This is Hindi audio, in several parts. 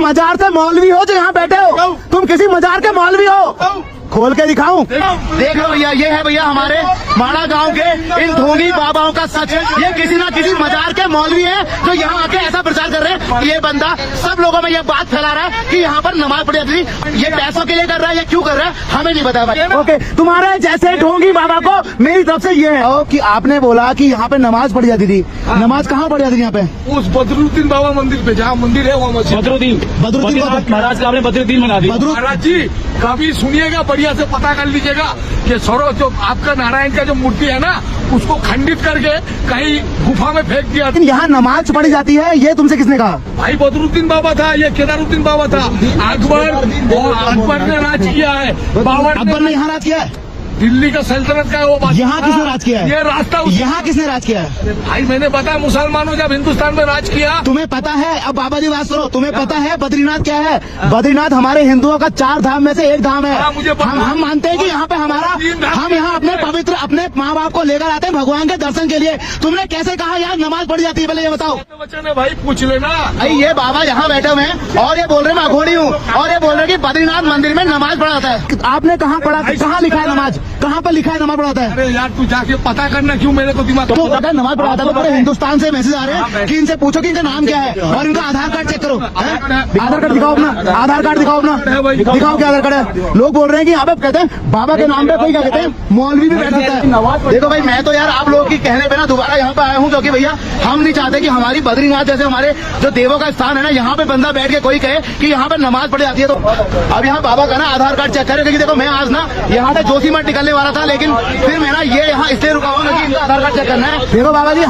मजार से मौलवी हो जो यहाँ बैठे हो? तुम किसी मजार के मौलवी हो? खोल के दिखाऊं? देख लो भैया, ये है भैया हमारे माड़ा गांव के इन ढोंगी बाबाओं का सच। ये किसी ना किसी मजार के मौलवी हैं जो यहाँ आके ऐसा प्रचार कर रहे हैं। ये बंदा सब लोगों में ये बात फैला रहा है कि यहाँ पर नमाज पढ़ी जाती थी। ये पैसों के लिए कर रहा है, ये क्यों कर रहा है हमें नहीं पता भाई। ओके, तुम्हारे जैसे ढोंगी बाबा को मेरी तरफ से ये है कि आपने बोला कि यहाँ पे नमाज पढ़ी जाती थी। नमाज कहाँ पढ़ी जाती थी यहाँ पे? उस बदरुद्दीन बाबा मंदिर पे, जहाँ मंदिर है वो मस्जिद। बदरुद्दीन महाराज का आपने बदरुद्दीन बना दिया। महाराज जी कभी सुनिएगा, बढ़िया से पता कर लीजिएगा कि सरो जो आपका नारायण का जो मूर्ति है ना, उसको खंडित करके कहीं गुफा में फेंक दिया। लेकिन यहाँ नमाज पढ़ी जाती है, ये तुमसे किसने कहा? भाई बदरुद्दीन बाबा था, ये केदारुद्दीन बाबा था। अकबर ने राज किया है। अकबर ने यहाँ राज किया है? दिल्ली का सल्तनत का है वो। यहाँ किसने राज किया है? ये रास्ता यहाँ किसने राज किया है? भाई मैंने बताया, मुसलमानों जब हिंदुस्तान में राज किया। तुम्हें पता है? अब बाबा जी बात सुनो, तुम्हें पता है बद्रीनाथ क्या है? बद्रीनाथ हमारे हिंदुओं का 4 धाम में से एक धाम है। मुझे हम मानते हैं कि यहाँ पे हम यहाँ अपने पवित्र अपने माँ बाप को लेकर आते हैं भगवान के दर्शन के लिए। तुमने कैसे कहा यार नमाज पढ़ी जाती है? पहले ये बताओ। बच्चन है भाई, पूछ लेना। ये बाबा यहाँ बैठे हुए हैं और ये बोल रहे हैं मैं अघोरी हूँ, और ये बोल रहे हैं कि बद्रीनाथ मंदिर में नमाज पढ़ाता है। आपने कहाँ पढ़ा? कहाँ लिखा है नमाज? कहाँ पर लिखा है नमाज पढ़ाता है? अरे यार तू जाके पता करना, क्यों मेरे को दिमाग तो पता है नमाज पढ़ाता है। तो पूरे हिंदुस्तान से मैसेज आ रहे हैं कि इनसे पूछो कि इनका नाम क्या है और इनका आधार कार्ड चेक करो। आधार कार्ड दिखाओ अपना, आधार कार्ड दिखाओ अपना, दिखाओ क्या आधार कार्ड है। लोग बोल रहे हैं कि यहाँ पे कहते हैं बाबा के नाम पे कोई क्या कहते हैं मौलवी भी बैठ सकता है। देखो भाई, मैं तो यार आप लोगों की कहने पे ना दोबारा यहाँ पे आया हूँ, क्योंकि भैया हम नहीं चाहते कि हमारी बद्रीनाथ जैसे हमारे जो देवों का स्थान है ना, यहाँ पे बंदा बैठ के कोई कहे कि यहाँ पे नमाज पढ़ी जाती है। तो अब यहाँ बाबा का ना आधार कार्ड चेक करे, क्योंकि देखो मैं आज ना यहाँ से जोशीमठ निकलने वाला था, लेकिन फिर मैं ना ये यहाँ इसलिए रुका हूँ कि इनका आधार कार्ड चेक करना है। देखो बाबा जी,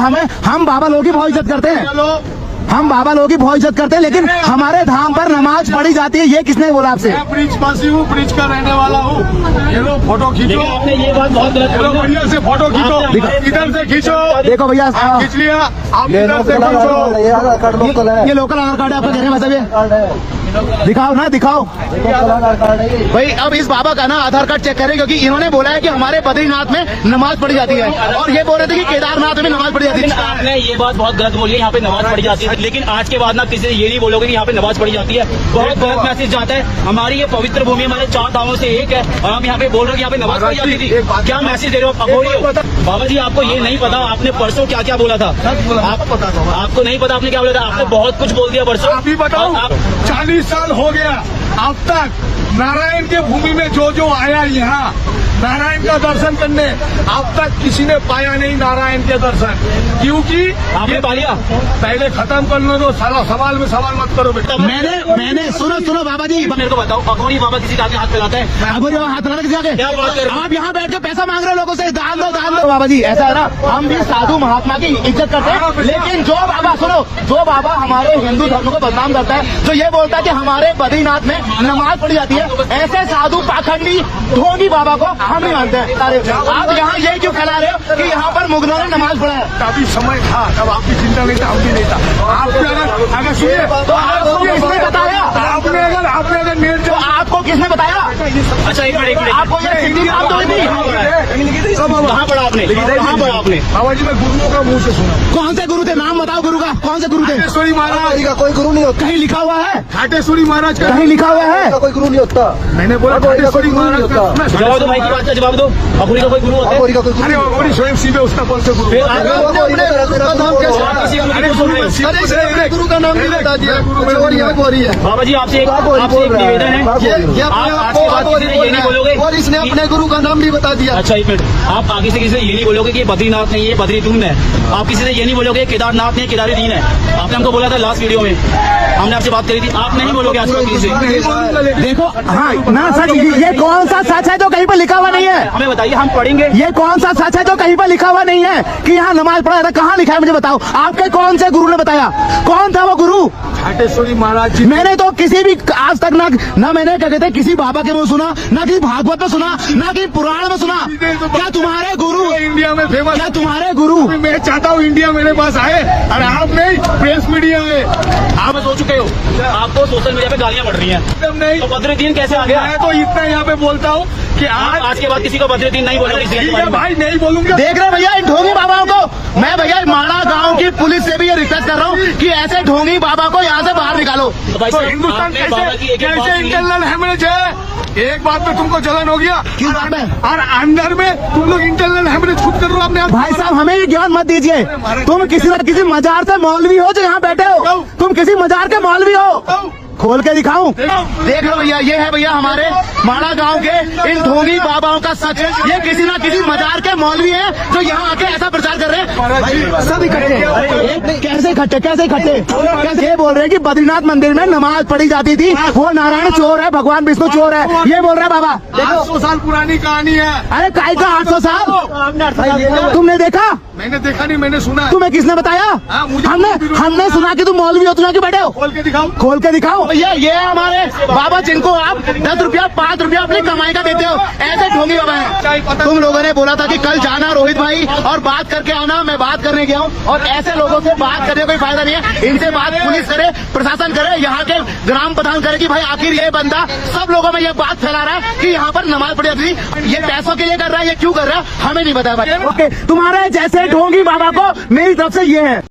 हम बाबा लोगों की बहुत इज्जत करते हैं, हम बाबा लोगों की बहुत इज्जत करते हैं, लेकिन हमारे धाम पर नमाज पढ़ी जाती है, ये किसने बोला आपसे? मैं ब्रिजवासी हूँ, ब्रिज का रहने वाला हूँ। ये लो फोटो खींचो। आपने ये बात बहुत गलत चलो बढ़िया से फोटो खींचो, इधर से खींचो। देखो भैया खींच लिया, आप इधर से खींचो। ये लोकल आधार कार्ड है आपका, कहने मतलब ये दिखाओ ना, दिखाओ भाई। अब इस बाबा का ना आधार कार्ड चेक करें, क्योंकि इन्होंने बोला है कि हमारे बद्रीनाथ में नमाज पढ़ी जाती है, और ये बोल रहे थे कि केदारनाथ में नमाज पढ़ी जाती है। आपने ये बात बहुत गलत बोली है, यहाँ पे नमाज पढ़ी जाती है, लेकिन आज के बाद ना किसी ने ये नहीं बोलोगे कि यहाँ पे नमाज पढ़ी जाती है। बहुत गलत मैसेज जाता है। हमारी ये पवित्र भूमि हमारे 4 धामों से एक है, और हम यहाँ पे बोल रहे हो कि यहाँ पे नमाज पढ़ी जाती थी। क्या मैसेज दे रहे हो आप? बाबा जी आपको ये नहीं पता आपने परसों क्या क्या बोला था? आपको नहीं पता आपने क्या बोला था? आपने बहुत कुछ बोल दिया परसों। अभी बताओ, 40 साल हो गया अब तक नारायण के भूमि में जो जो आया यहाँ नारायण का दर्शन करने, अब तक किसी ने पाया नहीं नारायण के दर्शन, क्योंकि आपने पा लिया। पहले खत्म कर लो, तो सारा सवाल में सवाल मत करो बेटा। मैंने सुनो बाबा जी, मेरे को बताओ, अघोरी बाबा किसी का हाथ फैलाता है? अघोरी बाबा हाथ लगा के क्या बात कर रहे हो? आप यहाँ बैठ के पैसा मांग रहे हो लोगों से, दान दो दान दो। बाबा जी ऐसा है ना, हम भी साधु महात्मा की इज्जत करते हैं, लेकिन जो बाबा सुनो, जो बाबा हमारे हिंदू धर्म को बदनाम करता है, जो ये बोलता है कि हमारे बद्रीनाथ में नमाज पढ़ी जाती है, ऐसे साधु पाखंडी ढोंगी बाबा को हम नहीं मानते हैं। आप यहाँ ये क्यों फैला रहे हो कि यहाँ पर मुगलों ने नमाज पढ़ा है? काफी समय था तब आपकी चिंता नहीं था, हम भी नहीं था। आपने अगर सुनिए तो आपको किसने बताया? आपने अगर मेरे तो आपको किसने बताया? अच्छा एक मिनट, आपको ये सिद्धि प्राप्त हुई थी? कहाँ पढ़ा आपने? कहाँ पढ़ा आपने? बाबा जी मैं गुरुओं का मुंह से सुना। कौन से गुरु थे? नाम बताओ गुरु का, कौन से गुरु थे? घाटेश्वरी महाराज का कोई गुरु नहीं होता। कहीं लिखा हुआ है? घाटेश्वरी महाराज का कहीं लिखा हुआ है? कोई गुरु नहीं होता। मैंने बोला घाटेश्वरी महाराज का जवाब दो भाई की बात का जवाब दो। अघोरी का कोई गुरु होता है? अरे अघोरी स्वयं सीधे उसका कौन से गुरु? गुरु का नाम नहीं बता दिया। बाबा जी आपसे एक निवेदन है, आप ये नहीं बोलोगे और इसने अपने गुरु का नाम भी बता दिया। अच्छा एक मिनट, आप आगे से किसी से ये नहीं बोलोगे कि बद्रीनाथ नहीं है बद्रीतुन है। आप किसी से ये नहीं बोलोगे केदारनाथ नहीं केदारुद्दीन है। आपने हमको बोला था लास्ट वीडियो में, हमने आपसे बात करी थी, आप नहीं बोलोगे आज तक किसी से। देखो हाँ ना सच, ये कौन सा सच है जो कहीं पर लिखा हुआ नहीं है? हमें बताइए, हम पढ़ेंगे। ये कौन सा सच है जो कहीं पर लिखा हुआ नहीं है कि यहाँ नमाज पढ़ा था? कहाँ लिखा है मुझे बताओ। आपके कौन से गुरु ने बताया? कौन था वो गुरु? घाटेश्वरी महाराज जी। मैंने तो किसी भी आज तक ना मैंने क्या कहते किसी बाबा के मुंह सुना, ना किसी भागवत में सुना, ना किसी पुराण में सुना। क्या तुम्हारे गुरु इंडिया में फेमस? क्या तुम्हारे गुरु? मैं चाहता हूँ इंडिया मेरे पास आए, और आप नहीं प्रेस मीडिया में आप सोच चुके हो। आपको सोशल मीडिया पे गालियां पड़ रही हैं। एकदम नहीं। तो बदरुद्दीन कैसे आ गया? मैं तो इतना यहाँ पे बोलता हूँ कि आज के बाद किसी को बदरुद्दीन नहीं बोला किसी ठीक है भाई, नहीं बोलूंगा। देख रहे भैया इन ढोंगी बाबाओं को। मैं भैया माड़ा गांव की पुलिस से भी ये रिक्वेस्ट कर रहा हूँ कि ऐसे ढोंगी बाबा को यहाँ से बाहर निकालो। तो भाई तो साहब, हिंदुस्तान आपने बाबा की एक एक बात कैसे सुनी। इंटरनल हेमरेज है? एक बात में तुमको जलन हो गया किस बात में? और अंदर में तुम लोग इंटरनल हेमरेज खुद कर रहे हो अपने आप। भाई साहब हमें ये ज्ञान मत दीजिए। तुम किसी न किसी मजार से मौलवी हो जो यहाँ बैठे हो। तुम किसी मजार के मौलवी हो। खोल के दिखाऊं? देख लो भैया, ये है भैया हमारे माड़ा गांव के इन ढोंगी बाबाओं का सच। ये किसी ना किसी मजार के मौलवी हैं जो यहाँ आके ऐसा प्रचार कर रहे हैं। सब इकट्ठे कैसे इकट्ठे कैसे ये बोल रहे हैं कि बद्रीनाथ मंदिर में नमाज पढ़ी जाती थी, वो नारायण चोर है, भगवान विष्णु चोर है, ये बोल रहे हैं बाबा। 800 साल पुरानी कहानी है। अरे काय का 800 साल? तुमने देखा? मैंने देखा नहीं, मैंने सुना। तुम्हें किसने बताया? मुझे हमने सुना कि तुम मौलवी हो, तुम क्यों बैठे हो? खोल के दिखाओ। खोल के दिखाओ भैया। ये है हमारे बाबा जिनको आप 10 रुपया 5 रुपया अपनी कमाई का देते हो। ऐसे ढोंगी बाबा हैं। तुम लोगों ने बोला था कि कल जाना रोहित भाई और बात करके आना। मैं बात करने गया हूँ और ऐसे लोगों से बात करने कोई फायदा नहीं है। इनसे बात पुलिस करे, प्रशासन करे, यहाँ के ग्राम प्रधान करे कि भाई आखिर ये बंदा सब लोगों में ये बात फैला रहा है कि यहाँ पर नमाज पढ़ी जाती थी। ये पैसों के लिए कर रहा है, ये क्यों कर रहा है हमें नहीं पता भाई। ओके, तुम्हारे जैसे ढोंगी बाबा को मेरी तरफ से ये है।